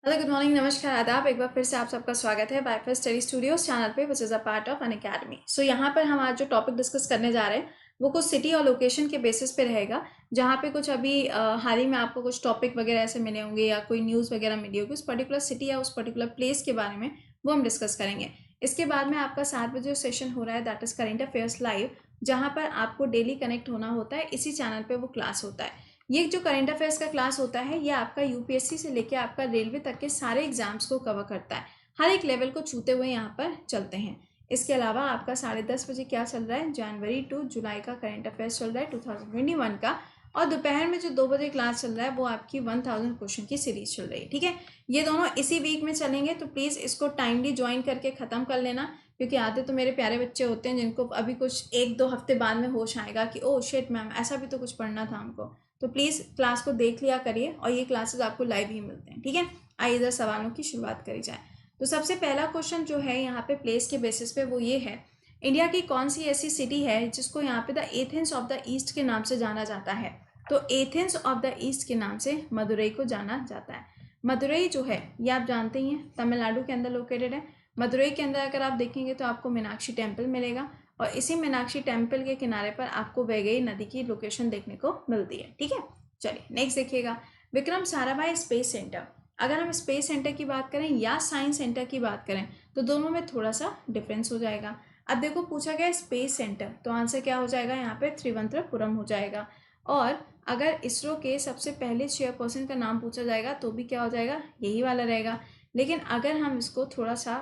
Hello, good morning, नमस्कार, आदाब। एक बार फिर से आप सबका स्वागत है बाय स्टडी स्टूडियोज चैनल पे, which is a part of an academy. So यहाँ पर हम आज जो टॉपिक डिस्कस करने जा रहे हैं वो कुछ सिटी और लोकेशन के बेसिस पे रहेगा, जहाँ पे कुछ अभी हाल ही में आपको कुछ टॉपिक वगैरह ऐसे मिले होंगे या कोई न्यूज़ वगैरह मिली होगी उस पर्टिकुलर सिटी या उस पर्टिकुलर प्लेस के बारे में, वो हम डिस्कस करेंगे। इसके बाद में आपका 7 बजे सेशन हो रहा है, that is current affairs live, जहाँ पर आपको डेली कनेक्ट होना होता है। इसी चैनल पर वो क्लास होता है। ये जो करंट अफेयर्स का क्लास होता है ये आपका यूपीएससी से लेके आपका रेलवे तक के सारे एग्जाम्स को कवर करता है। हर एक लेवल को छूते हुए यहाँ पर चलते हैं। इसके अलावा आपका 10:30 बजे क्या चल रहा है, जनवरी टू जुलाई का करंट अफेयर्स चल रहा है 2021 का। और दोपहर में जो 2 बजे क्लास चल रहा है वो आपकी 1000 क्वेश्चन की सीरीज चल रही है। ठीक है, ये दोनों इसी वीक में चलेंगे, तो प्लीज़ इसको टाइमली ज्वाइन करके ख़त्म कर लेना, क्योंकि आधे तो मेरे प्यारे बच्चे होते हैं जिनको अभी कुछ 1-2 हफ्ते बाद में होश आएगा कि ओह शिट मैम, ऐसा भी तो कुछ पढ़ना था हमको। तो प्लीज़ क्लास को देख लिया करिए, और ये क्लासेस आपको लाइव ही मिलते हैं। ठीक है, आइए इधर सवालों की शुरुआत करी जाए। तो सबसे पहला क्वेश्चन जो है यहाँ पे प्लेस के बेसिस पे वो ये है, इंडिया की कौन सी ऐसी सिटी है जिसको यहाँ पे the Athens of the east के नाम से जाना जाता है। तो एथेंस ऑफ द ईस्ट के नाम से मदुरई को जाना जाता है। मदुरई जो है ये आप जानते ही हैं, तमिलनाडु के अंदर लोकेटेड है। मदुरई के अंदर अगर आप देखेंगे तो आपको मीनाक्षी टेम्पल मिलेगा, और इसी मीनाक्षी टेम्पल के किनारे पर आपको वैगई नदी की लोकेशन देखने को मिलती है। ठीक है, चलिए नेक्स्ट देखिएगा, विक्रम साराभाई स्पेस सेंटर। अगर हम स्पेस सेंटर की बात करें या साइंस सेंटर की बात करें तो दोनों में थोड़ा सा डिफरेंस हो जाएगा। अब देखो पूछा गया स्पेस सेंटर, तो आंसर क्या हो जाएगा यहाँ पे, त्रिवेंद्रपुरम हो जाएगा। और अगर इसरो के सबसे पहले चेयरपर्सन का नाम पूछा जाएगा तो भी क्या हो जाएगा, यही वाला रहेगा। लेकिन अगर हम इसको थोड़ा सा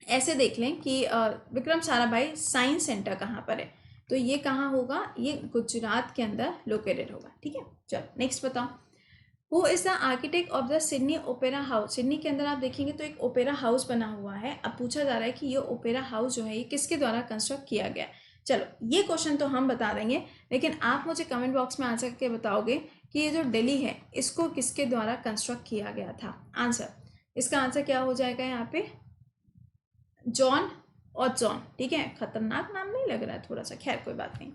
ऐसे देख लें कि विक्रम साराभाई साइंस सेंटर कहाँ पर है, तो ये कहाँ होगा, ये गुजरात के अंदर लोकेटेड होगा। ठीक है, चलो नेक्स्ट बताओ, who is the architect of the Sydney opera house. Sydney के अंदर आप देखेंगे तो एक ओपेरा हाउस बना हुआ है। अब पूछा जा रहा है कि ये ओपेरा हाउस जो है ये किसके द्वारा कंस्ट्रक्ट किया गया है। चलो ये क्वेश्चन तो हम बता देंगे, लेकिन आप मुझे कमेंट बॉक्स में आंसर करके बताओगे कि ये जो दिल्ली है इसको किसके द्वारा कंस्ट्रक्ट किया गया था। आंसर, इसका आंसर क्या हो जाएगा यहाँ पे, जॉन और जॉन। ठीक है, खतरनाक नाम नहीं लग रहा है थोड़ा सा, खैर कोई बात नहीं।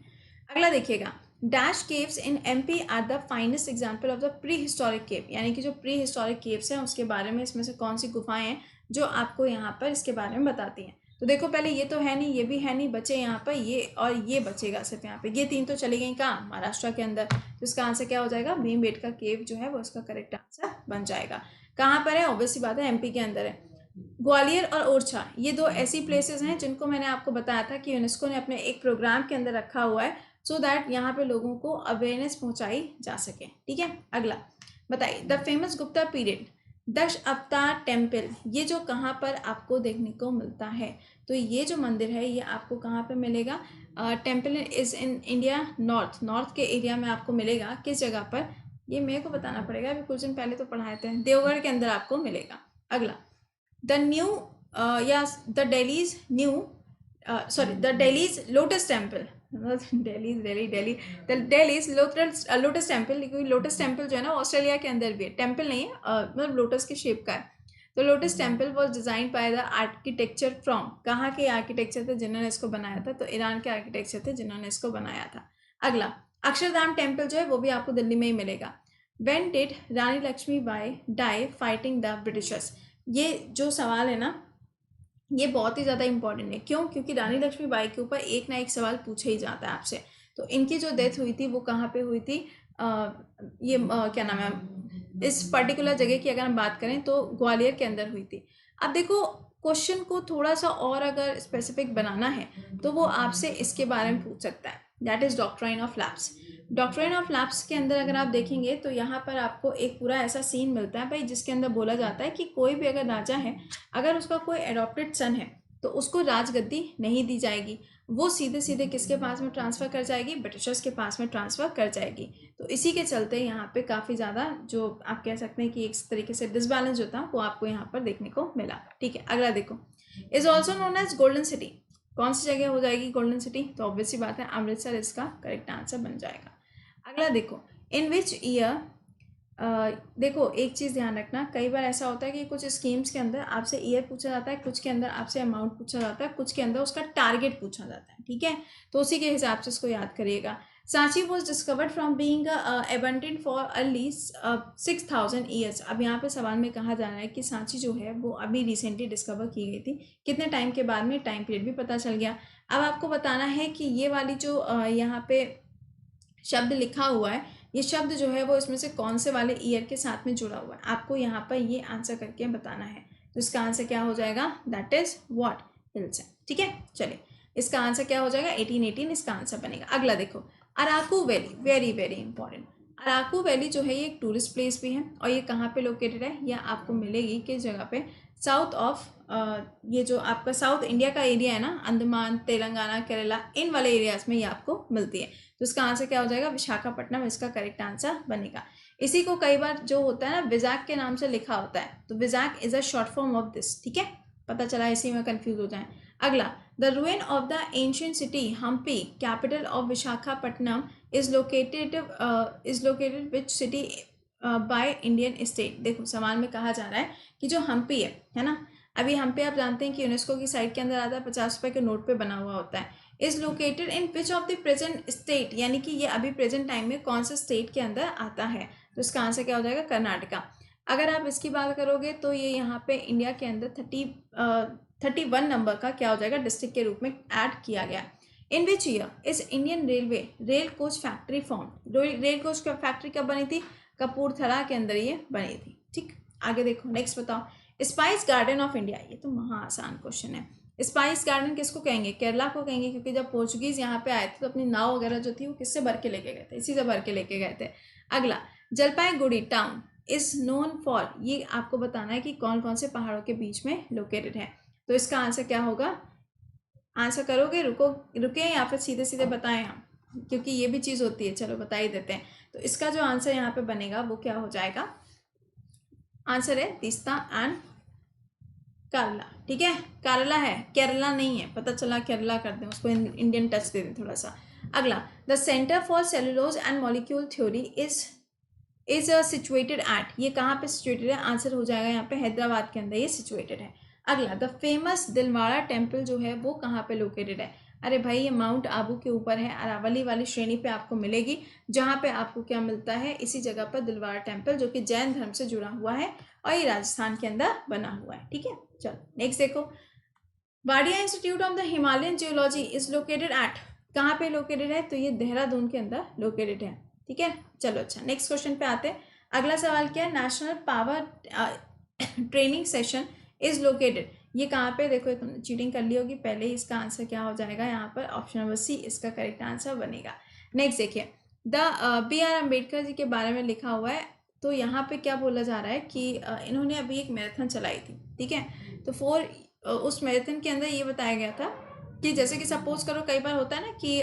अगला देखिएगा, डैश caves in MP are the finest example of the prehistoric cave. यानी कि जो प्री हिस्टोरिक केव्स हैं उसके बारे में इसमें से कौन सी गुफाएं हैं जो आपको यहाँ पर इसके बारे में बताती हैं। तो देखो पहले ये तो है नहीं, ये भी है नहीं, बचे यहाँ पर ये और ये बचेगा सिर्फ यहाँ पे, ये तीन तो चली गई कहाँ, महाराष्ट्र के अंदर। तो इसका आंसर क्या हो जाएगा, भीमबेटका केव जो है वो इसका करेक्ट आंसर बन जाएगा। कहाँ पर है, ऑब्वियसली बात है एमपी के अंदर है। ग्वालियर और ओरछा ये दो ऐसी प्लेसेस हैं जिनको मैंने आपको बताया था कि यूनेस्को ने अपने एक प्रोग्राम के अंदर रखा हुआ है, सो दैट यहाँ पे लोगों को अवेयरनेस पहुंचाई जा सके। ठीक है, अगला बताइए, द फेमस गुप्ता पीरियड दश अवतार टेम्पल, ये जो कहाँ पर आपको देखने को मिलता है। तो ये जो मंदिर है ये आपको कहाँ पे मिलेगा, temple is in India, north के एरिया में आपको मिलेगा। किस जगह पर, ये मेरे को बताना पड़ेगा, अभी कुछ दिन पहले तो पढ़ाए थे, देवगढ़ के अंदर आपको मिलेगा। अगला, the new yes the Delhi's new sorry the Delhi's lotus temple, Delhi's Delhi the Delhi's lotus temple, क्योंकि लोटस टेम्पल जो है ना ऑस्ट्रेलिया के अंदर भी है, टेम्पल नहीं है, मतलब लोटस के शेप का है। तो lotus temple was design by the architecture from, कहाँ के आर्किटेक्चर थे जिन्होंने इसको बनाया था, तो ईरान के आर्किटेक्चर थे जिन्होंने इसको बनाया था। अगला, अक्षरधाम टेम्पल जो है वो भी आपको दिल्ली में ही मिलेगा। When did Rani Lakshmibai die fighting the Britishers? ये जो सवाल है ना ये बहुत ही ज़्यादा इंपॉर्टेंट है। क्यों, क्योंकि रानी लक्ष्मीबाई के ऊपर एक ना एक सवाल पूछा ही जाता है आपसे। तो इनकी जो डेथ हुई थी वो कहाँ पे हुई थी, क्या नाम है, इस पर्टिकुलर जगह की अगर हम बात करें तो ग्वालियर के अंदर हुई थी। अब देखो क्वेश्चन को थोड़ा सा और अगर स्पेसिफिक बनाना है तो वो आपसे इसके बारे में पूछ सकता है, that is doctrine of lapse. Doctrine of lapse के अंदर अगर आप देखेंगे तो यहाँ पर आपको एक पूरा ऐसा सीन मिलता है भाई, जिसके अंदर बोला जाता है कि कोई भी अगर राजा है, अगर उसका कोई एडॉप्टेड सन है तो उसको राजगद्दी नहीं दी जाएगी, वो सीधे सीधे किसके पास में ट्रांसफ़र कर जाएगी, ब्रिटिशर्स के पास में ट्रांसफ़र कर जाएगी। तो इसी के चलते यहाँ पे काफ़ी ज़्यादा जो आप कह सकते हैं कि एक तरीके से डिसबैलेंस जो था वो आपको यहाँ पर देखने को मिला। ठीक है, अगला देखो, is also known as golden city, कौन सी जगह हो जाएगी गोल्डन सिटी, तो ऑब्वियसली बात है अमृतसर इसका करेक्ट आंसर बन जाएगा। अगला देखो, इन विच ईयर, देखो एक चीज़ ध्यान रखना, कई बार ऐसा होता है कि कुछ स्कीम्स के अंदर आपसे ईयर पूछा जाता है, कुछ के अंदर आपसे अमाउंट पूछा जाता है, कुछ के अंदर उसका टारगेट पूछा जाता है। ठीक है, तो उसी के हिसाब से इसको याद करिएगा। Sanchi was discovered from being abundant for early 6000 years. अब यहाँ पे सवाल में कहा जा रहा है कि सांची जो है वो अभी रिसेंटली डिस्कवर की गई थी, कितने टाइम के बाद में, टाइम पीरियड भी पता चल गया। अब आपको बताना है कि ये वाली जो यहाँ पे शब्द लिखा हुआ है, ये शब्द जो है वो इसमें से कौन से वाले ईयर के साथ में जुड़ा हुआ है, आपको यहाँ पर ये आंसर करके बताना है। तो इसका आंसर क्या हो जाएगा, दैट इज व्हाट, हिल्स है। ठीक है, चलिए इसका आंसर क्या हो जाएगा, 1818 इसका आंसर बनेगा। अगला देखो, Araku valley, very very important. Araku valley जो है ये एक टूरिस्ट प्लेस भी है, और ये कहाँ पे लोकेटेड है, यह आपको मिलेगी किस जगह पे, साउथ ऑफ ये जो आपका साउथ इंडिया का एरिया है ना, अंडमान, तेलंगाना, केरला, इन वाले एरियाज में ये आपको मिलती है। तो इसका आंसर क्या हो जाएगा, विशाखापट्टनम इसका करेक्ट आंसर बनेगा। इसी को कई बार जो होता है ना विजाक के नाम से लिखा होता है, तो Vizag is a short form of this. ठीक है, पता चला, इसी में कंफ्यूज हो जाए। अगला, the ruin of the ancient city Hampi, capital of Visakhapatnam, is located which city by Indian state. देखो सवाल में कहा जा रहा है कि जो हम्पी है ना, अभी हम्पी आप जानते हैं कि यूनेस्को की साइट के अंदर आता है, 50 रुपए के नोट पे बना हुआ होता है। Is located in which of the present state, यानी कि ये अभी प्रेजेंट टाइम में कौन से स्टेट के अंदर आता है। तो इसका आंसर क्या हो जाएगा, कर्नाटका। अगर आप इसकी बात करोगे तो ये यहाँ पे इंडिया के अंदर 31 नंबर का क्या हो जाएगा, डिस्ट्रिक्ट के रूप में ऐड किया गया। In which year is Indian railway rail coach factory form, rail coach factory कब बनी थी, कपूरथला के अंदर ये बनी थी। ठीक, आगे देखो, नेक्स्ट बताओ, स्पाइस गार्डन ऑफ इंडिया, ये तो महा आसान क्वेश्चन है। स्पाइस गार्डन किसको कहेंगे, केरला को कहेंगे, क्योंकि जब पोर्चुगीज यहाँ पे आए थे तो अपनी नाव वगैरह जो थी वो किससे भर के लेके गए थे, इसी से भर के लेके गए थे। अगला, Jalpaiguri town is known for, ये आपको बताना है कि कौन कौन से पहाड़ों के बीच में लोकेटेड है। तो इसका आंसर क्या होगा, आंसर करोगे, रुके या फिर सीधे सीधे बताएं हम, क्योंकि ये भी चीज़ होती है, चलो बता ही देते हैं। तो इसका जो आंसर यहाँ पे बनेगा वो क्या हो जाएगा, आंसर है तीस्ता एंड केरला। ठीक है, केरला है, केरला नहीं है, पता चला केरला कर दें उसको, इंडियन टच दे दें थोड़ा सा। अगला, the centre for cellulose and molecule theory is situated at, ये कहाँ पे सिचुएटेड है, आंसर हो जाएगा यहाँ पे हैदराबाद के अंदर ये सिचुएटेड है। अगला, द फेमस दिलवाड़ा टेम्पल जो है वो कहाँ पे लोकेटेड है, अरे भाई ये माउंट आबू के ऊपर है, अरावली वाली श्रेणी पे आपको मिलेगी, जहाँ पे आपको क्या मिलता है, इसी जगह पर दिलवाड़ा टेम्पल, जो कि जैन धर्म से जुड़ा हुआ है और ये राजस्थान के अंदर बना हुआ है। ठीक है, चलो नेक्स्ट देखो, Wadia institute of the Himalayan geology is located at, कहाँ पे लोकेटेड है, तो ये देहरादून के अंदर लोकेटेड है। ठीक है, चलो अच्छा नेक्स्ट क्वेश्चन पे आते हैं। अगला सवाल क्या है, national power training session is located, ये कहाँ पे, देखो तुमने चीटिंग कर ली होगी पहले ही, इसका आंसर क्या हो जाएगा यहाँ पर, ऑप्शन नंबर सी इसका करेक्ट आंसर बनेगा। नेक्स्ट देखिए, द BR अम्बेडकर जी के बारे में लिखा हुआ है, तो यहाँ पे क्या बोला जा रहा है कि इन्होंने अभी एक मैराथन चलाई थी। ठीक है, तो उस मैराथन के अंदर ये बताया गया था कि जैसे कि सपोज करो, कई बार होता है ना कि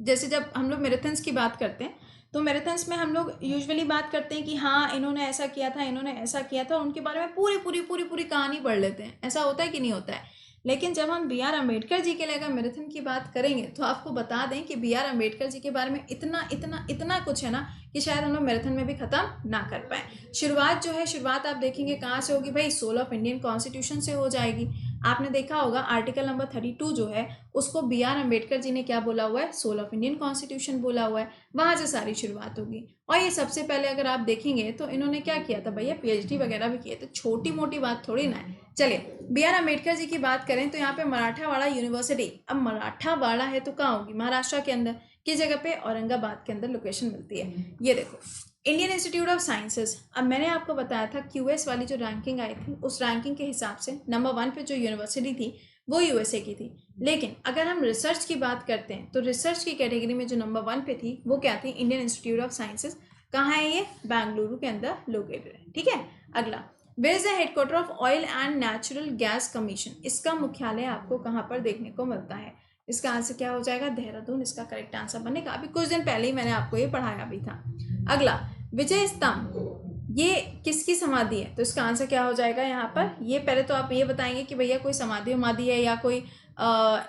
जैसे जब हम लोग मैराथन्स की बात करते हैं तो मैराथन्स में हम लोग यूजुअली बात करते हैं कि हाँ इन्होंने ऐसा किया था, इन्होंने ऐसा किया था, उनके बारे में पूरी कहानी पढ़ लेते हैं, ऐसा होता है कि नहीं होता है। लेकिन जब हम BR अम्बेडकर जी के लिए अगर मैराथन की बात करेंगे तो आपको बता दें कि BR अम्बेडकर जी के बारे में इतना कुछ है ना कि शायद हम लोग मैराथन में भी ख़त्म ना कर पाए। शुरुआत आप देखेंगे कहाँ से होगी भाई, सोल ऑफ इंडियन कॉन्स्टिट्यूशन से हो जाएगी। आपने देखा होगा आर्टिकल नंबर 32 जो है उसको BR अम्बेडकर जी ने क्या बोला हुआ है, सोल ऑफ इंडियन कॉन्स्टिट्यूशन बोला हुआ है, वहाँ से सारी शुरुआत होगी। और ये सबसे पहले अगर आप देखेंगे तो इन्होंने क्या किया था भैया, PhD वगैरह भी किए थे, छोटी मोटी बात थोड़ी ना है। चलिए BR अम्बेडकर जी की बात करें तो यहाँ पे मराठावाड़ा यूनिवर्सिटी, अब मराठावाड़ा है तो कहाँ होगी, महाराष्ट्र के अंदर, किस जगह पे, औरंगाबाद के अंदर लोकेशन मिलती है। ये देखो, इंडियन इंस्टीट्यूट ऑफ साइंसेज, अब मैंने आपको बताया था QS वाली जो रैंकिंग आई थी उस रैंकिंग के हिसाब से नंबर 1 पे जो यूनिवर्सिटी थी वो USA की थी। लेकिन अगर हम रिसर्च की बात करते हैं तो रिसर्च की कैटेगरी में जो नंबर 1 पे थी वो क्या थी, इंडियन इंस्टीट्यूट ऑफ साइंसेज। कहाँ है ये, बेंगलुरु के अंदर लोकेटेड है। ठीक है, अगला, where is the headquarter of oil and natural gas commission, इसका मुख्यालय आपको कहाँ पर देखने को मिलता है, इसका आंसर क्या हो जाएगा, देहरादून इसका करेक्ट आंसर बनेगा। अभी कुछ दिन पहले ही मैंने आपको ये पढ़ाया भी था। अगला, विजय स्तंभ, ये किसकी समाधि है, तो इसका आंसर क्या हो जाएगा यहाँ पर, ये पहले तो आप ये बताएंगे कि भैया कोई समाधि उमाधि है या कोई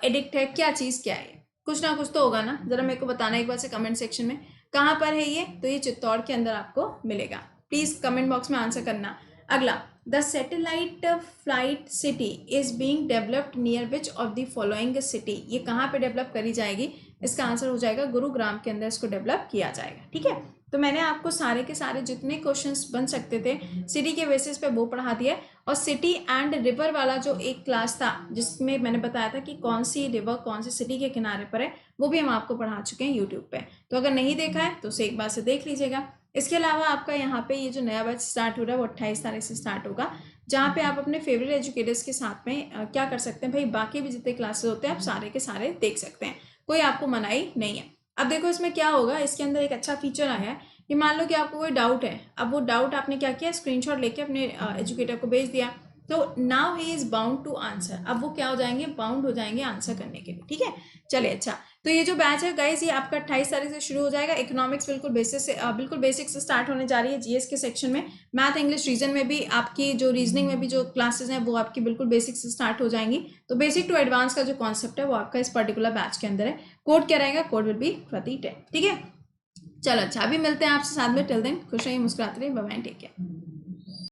एडिक्ट है, क्या चीज़ क्या है, कुछ ना कुछ तो होगा ना, जरा मेरे को बताना एक बार से कमेंट सेक्शन में कहाँ पर है ये, तो ये चित्तौड़ के अंदर आपको मिलेगा। प्लीज़ कमेंट बॉक्स में आंसर करना। अगला, the satellite flight city is being developed near which of the following city, ये कहाँ पे डेवलप करी जाएगी, इसका आंसर हो जाएगा गुरुग्राम के अंदर इसको डेवलप किया जाएगा। ठीक है, तो मैंने आपको सारे के सारे जितने क्वेश्चंस बन सकते थे सिटी के बेसिस पे वो पढ़ा दिया है। और सिटी एंड रिवर वाला जो एक क्लास था जिसमें मैंने बताया था कि कौन सी रिवर कौन सी सिटी के किनारे पर है, वो भी हम आपको पढ़ा चुके हैं यूट्यूब पे। तो अगर नहीं देखा है तो उसे एक बार से देख लीजिएगा। इसके अलावा आपका यहाँ पे ये जो नया बैच स्टार्ट हो रहा है वो 28 तारीख से स्टार्ट होगा, जहाँ पे आप अपने फेवरेट एजुकेटर्स के साथ में क्या कर सकते हैं भाई, बाकी भी जितने क्लासेस होते हैं आप सारे के सारे देख सकते हैं, कोई आपको मनाही नहीं है। अब देखो इसमें क्या होगा, इसके अंदर एक अच्छा फीचर आया है कि मान लो कि आपको कोई डाउट है, अब वो डाउट आपने क्या किया, स्क्रीनशॉट लेके अपने एजुकेटर को भेज दिया, तो now he is bound to answer, अब वो क्या हो जाएंगे, बाउंड हो जाएंगे आंसर करने के लिए। ठीक है, चलिए अच्छा, तो ये जो बैच है गाइस ये आपका 28 तारीख से शुरू हो जाएगा। इकोनॉमिक्स बिल्कुल बेसिक से स्टार्ट होने जा रही है जीएस के सेक्शन में। मैथ इंग्लिश रीजन में भी आपकी जो रीजनिंग में भी जो क्लासेस हैं वो आपकी बिल्कुल बेसिक से स्टार्ट हो जाएंगी। तो बेसिक टू एडवांस का जो कॉन्सेप्ट है वो आपका इस पर्टिकुलर बैच के अंदर है। कोड क्या रहेगा, कोड विल बी प्रति 10। ठीक है, चलो अच्छा, अभी मिलते हैं आपसे साथ में, टिल देन खुश रहिए, मुस्कुराते रहिए, बाय बाय, टेक केयर।